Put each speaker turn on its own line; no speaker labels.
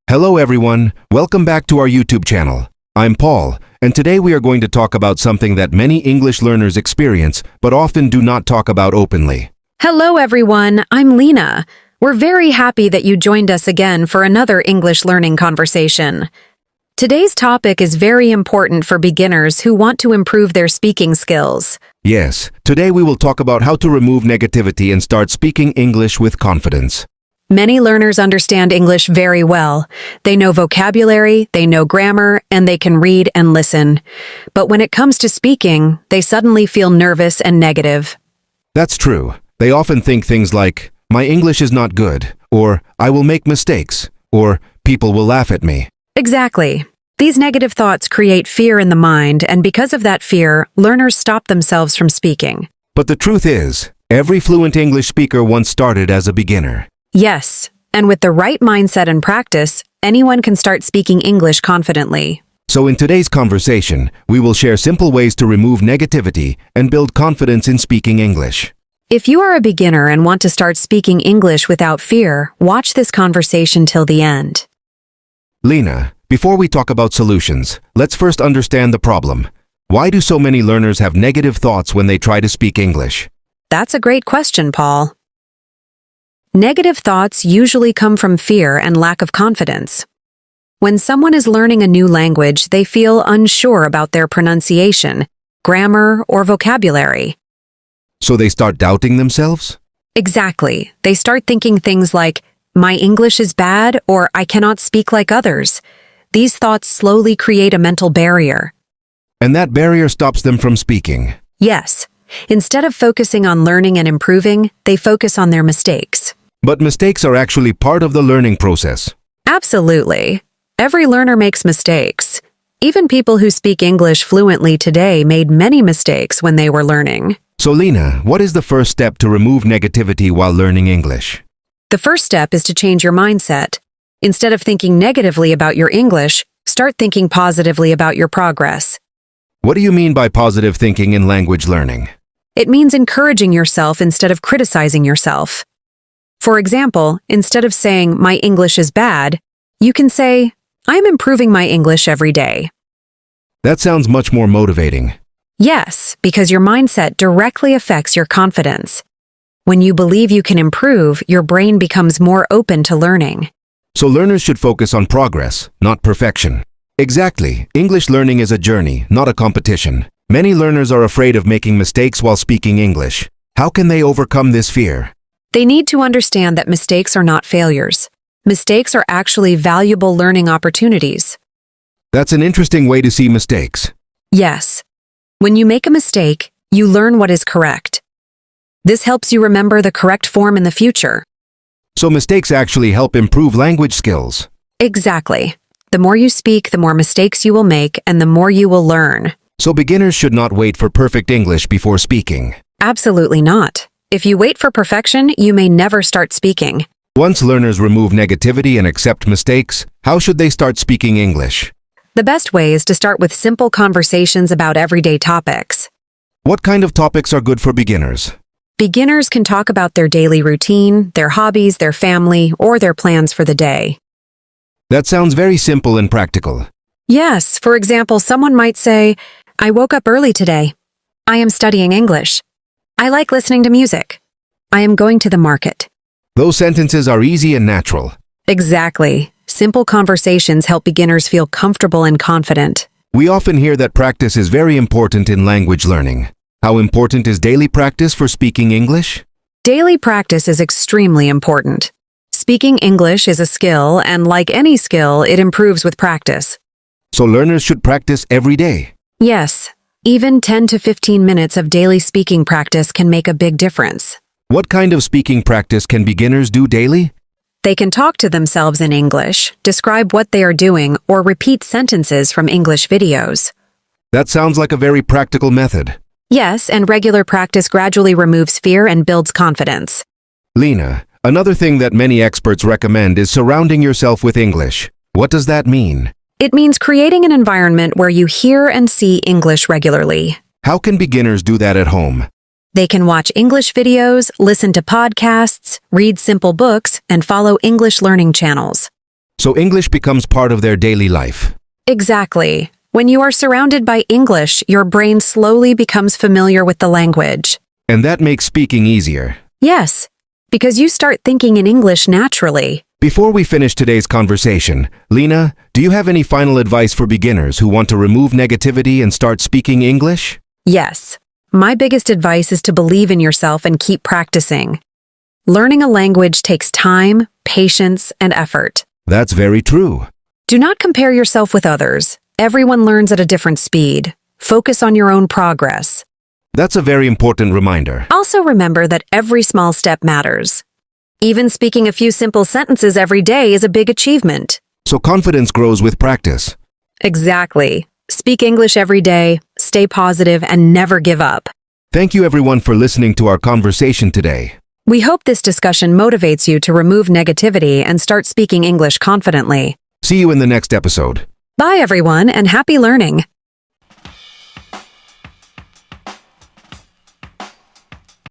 Hello everyone, welcome back to our YouTube channel. I'm Paul, and today we are going to talk about something that many English learners experience but often do not talk about openly.
Hello everyone, I'm Lena. We're very happy that you joined us again for another English learning conversation. Today's topic is very important for beginners who want to improve their speaking skills.
Yes, today we will talk about how to remove negativity and start speaking English with confidence.
Many learners understand English very well. They know vocabulary, they know grammar, and they can read and listen. But when it comes to speaking, they suddenly feel nervous and negative.
That's true. They often think things like, "My English is not good," or "I will make mistakes," or "People will laugh at me."
Exactly. These negative thoughts create fear in the mind, and because of that fear, learners stop themselves from speaking.
But the truth is, every fluent English speaker once started as a beginner.
Yes, and with the right mindset and practice, anyone can start speaking English confidently.
So in today's conversation, we will share simple ways to remove negativity and build confidence in speaking English.
If you are a beginner and want to start speaking English without fear, watch this conversation till the end.
Lena, before we talk about solutions, let's first understand the problem. Why do so many learners have negative thoughts when they try to speak English?
That's a great question, Paul. Negative thoughts usually come from fear and lack of confidence. When someone is learning a new language, they feel unsure about their pronunciation, grammar, or vocabulary.
So they start doubting themselves?
Exactly. They start thinking things like, "My English is bad," or "I cannot speak like others." These thoughts slowly create a mental barrier.
And that barrier stops them from speaking.
Yes. Instead of focusing on learning and improving, they focus on their mistakes.
But mistakes are actually part of the learning process.
Absolutely. Every learner makes mistakes. Even people who speak English fluently today made many mistakes when they were learning.
So Lena, what is the first step to remove negativity while learning English?
The first step is to change your mindset. Instead of thinking negatively about your English, start thinking positively about your progress.
What do you mean by positive thinking in language learning?
It means encouraging yourself instead of criticizing yourself. For example, instead of saying, "My English is bad," you can say, "I'm improving my English every day."
That sounds much more motivating.
Yes, because your mindset directly affects your confidence. When you believe you can improve, your brain becomes more open to learning.
So learners should focus on progress, not perfection. Exactly. English learning is a journey, not a competition. Many learners are afraid of making mistakes while speaking English. How can they overcome this fear?
They need to understand that mistakes are not failures. Mistakes are actually valuable learning opportunities.
That's an interesting way to see mistakes.
Yes. When you make a mistake, you learn what is correct. This helps you remember the correct form in the future.
So mistakes actually help improve language skills.
Exactly. The more you speak, the more mistakes you will make, and the more you will learn.
So beginners should not wait for perfect English before speaking.
Absolutely not. If you wait for perfection, you may never start speaking.
Once learners remove negativity and accept mistakes, how should they start speaking English?
The best way is to start with simple conversations about everyday topics.
What kind of topics are good for beginners?
Beginners can talk about their daily routine, their hobbies, their family, or their plans for the day.
That sounds very simple and practical.
Yes, for example, someone might say, "I woke up early today. I am studying English. I like listening to music. I am going to the market."
Those sentences are easy and natural.
Exactly. Simple conversations help beginners feel comfortable and confident.
We often hear that practice is very important in language learning. How important is daily practice for speaking English?
Daily practice is extremely important. Speaking English is a skill, and like any skill, it improves with practice.
So learners should practice every day.
Yes, even 10 to 15 minutes of daily speaking practice can make a big difference.
What kind of speaking practice can beginners do daily?
They can talk to themselves in English, describe what they are doing, or repeat sentences from English videos.
That sounds like a very practical method.
Yes, and regular practice gradually removes fear and builds confidence.
Lena, another thing that many experts recommend is surrounding yourself with English. What does that mean?
It means creating an environment where you hear and see English regularly.
How can beginners do that at home?
They can watch English videos, listen to podcasts, read simple books, and follow English learning channels.
So English becomes part of their daily life.
Exactly. When you are surrounded by English, your brain slowly becomes familiar with the language.
And that makes speaking easier.
Yes, because you start thinking in English naturally.
Before we finish today's conversation, Lena, do you have any final advice for beginners who want to remove negativity and start speaking English?
Yes. My biggest advice is to believe in yourself and keep practicing. Learning a language takes time, patience, and effort.
That's very true.
Do not compare yourself with others. Everyone learns at a different speed. Focus on your own progress.
That's a very important reminder.
Also remember that every small step matters. Even speaking a few simple sentences every day is a big achievement.
So confidence grows with practice.
Exactly. Speak English every day, stay positive, and never give up.
Thank you everyone for listening to our conversation today.
We hope this discussion motivates you to remove negativity and start speaking English confidently.
See you in the next episode.
Bye everyone, and happy learning!